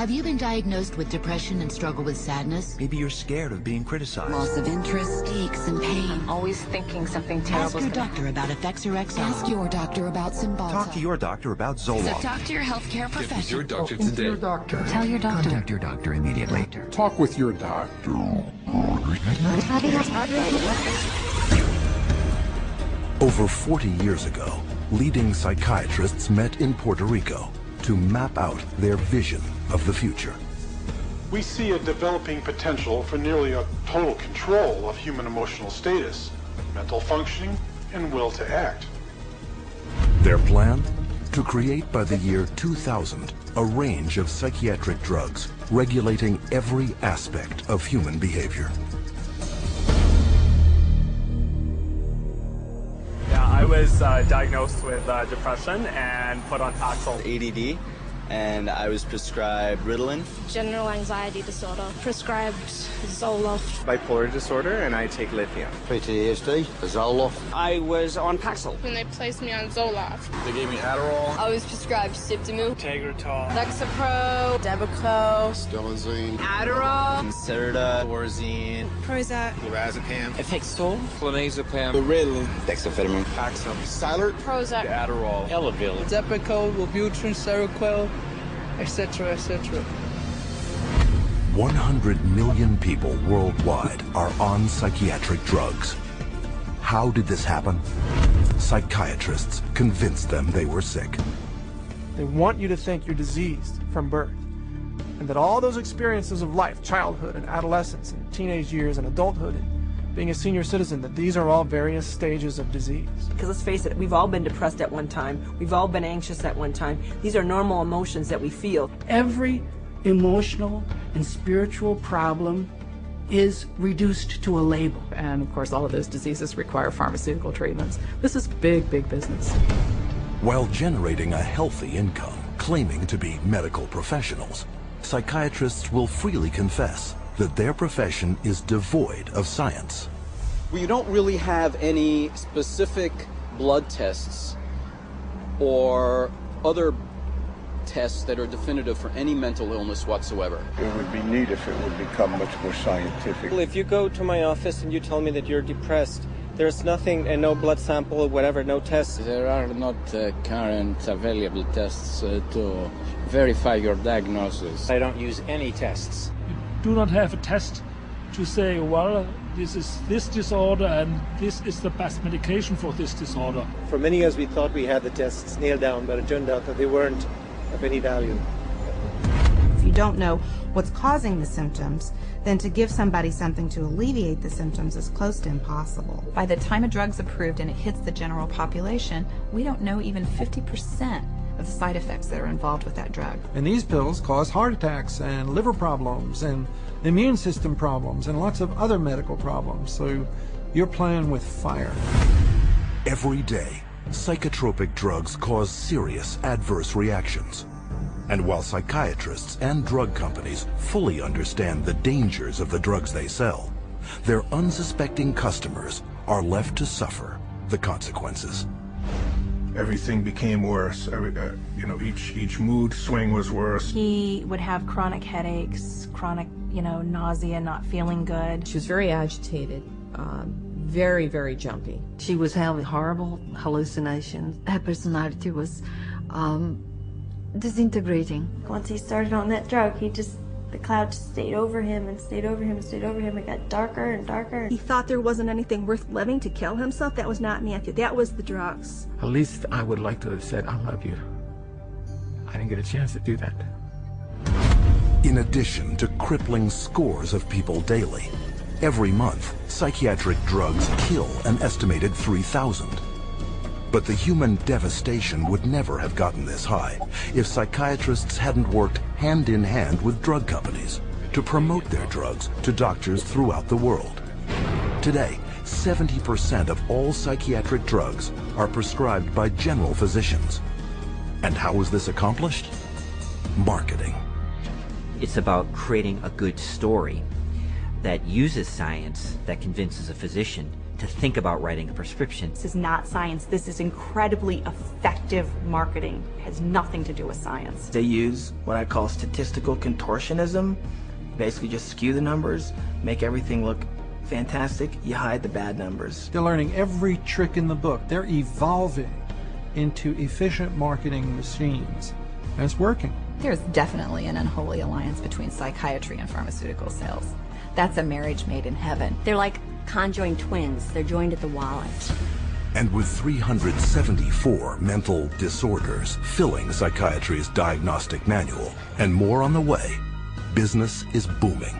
Have you been diagnosed with depression and struggle with sadness? Maybe you're scared of being criticized. Loss of interest, aches and pain. I'm always thinking something terrible. Ask your doctor about Effects or Exxon. Ask your doctor about Cymbalta. Talk to your doctor about Zoloft. So talk to your healthcare professional. Get with your doctor today. Your doctor. Tell your doctor. Contact your doctor immediately. Talk with your doctor. Over 40 years ago, leading psychiatrists met in Puerto Rico to map out their vision of the future. We see a developing potential for nearly a total control of human emotional status, mental functioning, and will to act. Their plan? To create by the year 2000 a range of psychiatric drugs regulating every aspect of human behavior. I was diagnosed with depression and put on Paxil. ADD, and I was prescribed Ritalin. General anxiety disorder, prescribed Zoloft. Bipolar disorder, and I take lithium. PTSD, Zoloft. I was on Paxil. When they placed me on Zoloft. They gave me Adderall. I was prescribed Sibtamu, Tegretol, Lexapro, Depakote, Stelazine, Adderall, Concerta, Orzine, Prozac, Lorazepam, Effexor, Clonazepam, Ritalin, Dexamphetamine, Paxil, Cylert, Prozac, Adderall, Elavil, Depakote, Wellbutrin, Seroquel, etc., etc. 100 million people worldwide are on psychiatric drugs. How did this happen? Psychiatrists convinced them they were sick. They want you to think you're diseased from birth, and that all those experiences of life, childhood and adolescence and teenage years and adulthood and being a senior citizen, that these are all various stages of disease. Because let's face it, we've all been depressed at one time. We've all been anxious at one time. These are normal emotions that we feel. Every emotional and spiritual problem is reduced to a label. And of course, all of those diseases require pharmaceutical treatments. This is big, big business. While generating a healthy income, claiming to be medical professionals, psychiatrists will freely confess that their profession is devoid of science. We don't really have any specific blood tests or other tests that are definitive for any mental illness whatsoever. It would be neat if it would become much more scientific. Well, if you go to my office and you tell me that you're depressed, there's nothing, and no blood sample or whatever, no tests. There are not current available tests to verify your diagnosis. I don't use any tests. You do not have a test to say, well, this is this disorder and this is the best medication for this disorder. For many years we thought we had the tests nailed down, but it turned out that they weren't of any value. If you don't know what's causing the symptoms, then to give somebody something to alleviate the symptoms is close to impossible. By the time a drug's approved and it hits the general population, we don't know even 50% of the side effects that are involved with that drug. And these pills cause heart attacks and liver problems and immune system problems and lots of other medical problems. So you're playing with fire. Every day, psychotropic drugs cause serious adverse reactions. And while psychiatrists and drug companies fully understand the dangers of the drugs they sell, their unsuspecting customers are left to the consequences. Everything became worse. Each mood swing was worse. He would have chronic headaches, chronic, nausea, not feeling good. She was very agitated, very, very jumpy. She was having horrible hallucinations. Her personality was disintegrating. Once he started on that drug, the cloud just stayed over him and stayed over him and stayed over him. It got darker and darker. He thought there wasn't anything worth living to kill himself. That was not Matthew. That was the drugs. At least I would like to have said, I love you. I didn't get a chance to do that. In addition to crippling scores of people daily, every month, psychiatric drugs kill an estimated 3,000. But the human devastation would never have gotten this high if psychiatrists hadn't worked hand in hand with drug companies to promote their drugs to doctors throughout the world. Today, 70% of all psychiatric drugs are prescribed by general physicians. And how is this accomplished? Marketing. It's about creating a good story that uses science, that convinces a physician to think about writing a prescription. This is not science. This is incredibly effective marketing. It has nothing to do with science. They use what I call statistical contortionism. Basically just skew the numbers, make everything look fantastic, you hide the bad numbers. They're learning every trick in the book. They're evolving into efficient marketing machines, and it's working. There's definitely an unholy alliance between psychiatry and pharmaceutical sales. That's a marriage made in heaven. They're like conjoined twins. They're joined at the wallet. And with 374 mental disorders filling psychiatry's diagnostic manual, and more on the way, business is booming.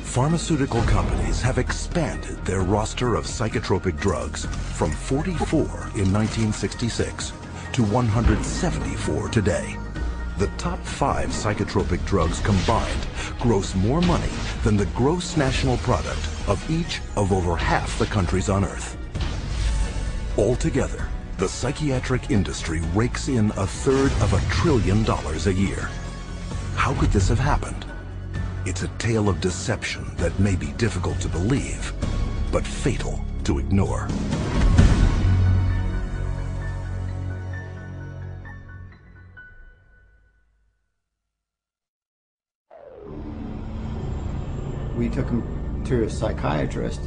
Pharmaceutical companies have expanded their roster of psychotropic drugs from 44 in 1966 to 174 today. The top 5 psychotropic drugs combined gross more money than the gross national product of each of over half the countries on Earth. Altogether, the psychiatric industry rakes in $1/3 of $1 trillion a year. How could this have happened? It's a tale of deception that may be difficult to believe, but fatal to ignore. We took him to a psychiatrist,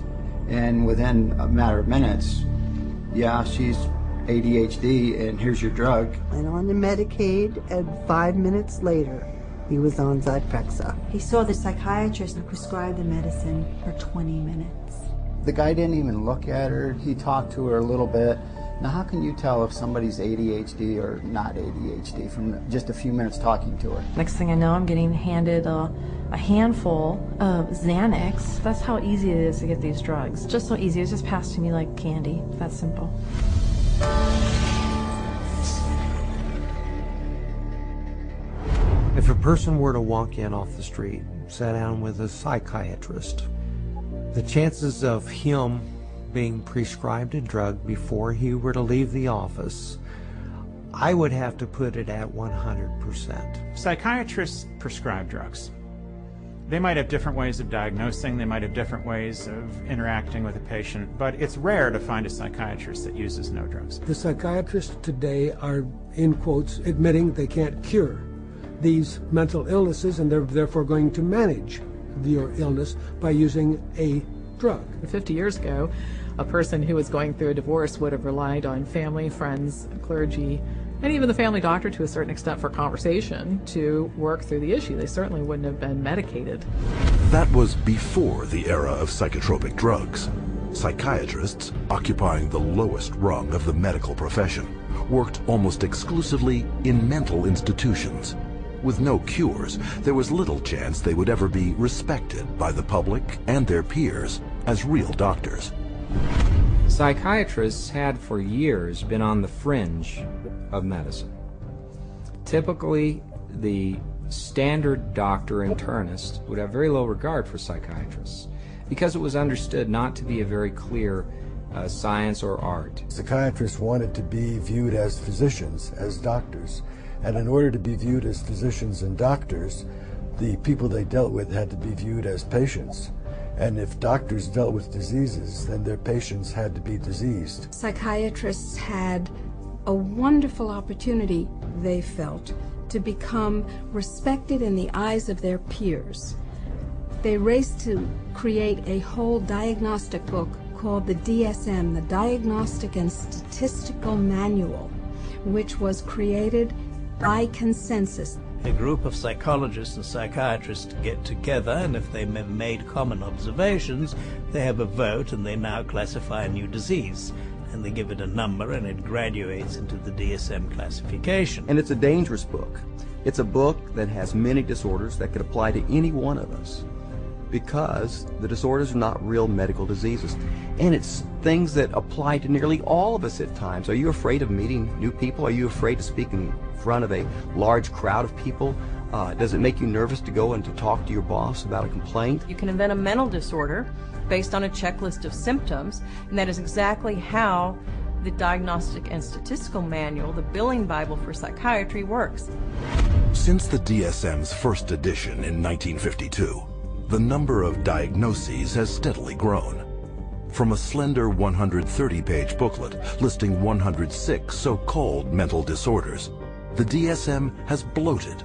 and within a matter of minutes, yeah, she's ADHD, and here's your drug. Went on to Medicaid, and 5 minutes later, he was on Zyprexa. He saw the psychiatrist and prescribed the medicine for 20 minutes. The guy didn't even look at her. He talked to her a little bit. Now, how can you tell if somebody's ADHD or not ADHD from just a few minutes talking to her? Next thing I know, I'm getting handed a handful of Xanax. That's how easy it is to get these drugs. Just so easy. It's just passed to me like candy. That's simple. If a person were to walk in off the street, sat down with a psychiatrist, the chances of him being prescribed a drug before he were to leave the office, I would have to put it at 100%. Psychiatrists prescribe drugs. They might have different ways of diagnosing, they might have different ways of interacting with a patient, but it's rare to find a psychiatrist that uses no drugs. The psychiatrists today are, in quotes, admitting they can't cure these mental illnesses, and they're therefore going to manage your illness by using a drug. 50 years ago, a person who was going through a divorce would have relied on family, friends, clergy, and even the family doctor to a certain extent for conversation to work through the issue. They certainly wouldn't have been medicated. That was before the era of psychotropic drugs. Psychiatrists, occupying the lowest rung of the medical profession, worked almost exclusively in mental institutions. With no cures, there was little chance they would ever be respected by the public and their peers as real doctors. Psychiatrists had for years been on the fringe of medicine. Typically, the standard doctor internist would have very low regard for psychiatrists because it was understood not to be a very clear science or art. Psychiatrists wanted to be viewed as physicians, as doctors. And in order to be viewed as physicians and doctors, the people they dealt with had to be viewed as patients. And if doctors dealt with diseases, then their patients had to be diseased. Psychiatrists had a wonderful opportunity, they felt, to become respected in the eyes of their peers. They raced to create a whole diagnostic book called the DSM, the Diagnostic and Statistical Manual, which was created by consensus. A group of psychologists and psychiatrists get together, and if they made common observations, they have a vote and they now classify a new disease. And they give it a number and it graduates into the DSM classification. And it's a dangerous book. It's a book that has many disorders that could apply to any one of us, because the disorders are not real medical diseases. And it's things that apply to nearly all of us at times. Are you afraid of meeting new people? Are you afraid to speak in front of a large crowd of people? Does it make you nervous to go and to talk to your boss about a complaint? You can invent a mental disorder based on a checklist of symptoms, and that is exactly how the Diagnostic and Statistical Manual, the billing Bible for psychiatry, works. Since the DSM's first edition in 1952, the number of diagnoses has steadily grown. From a slender 130-page booklet listing 106 so-called mental disorders, the DSM has bloated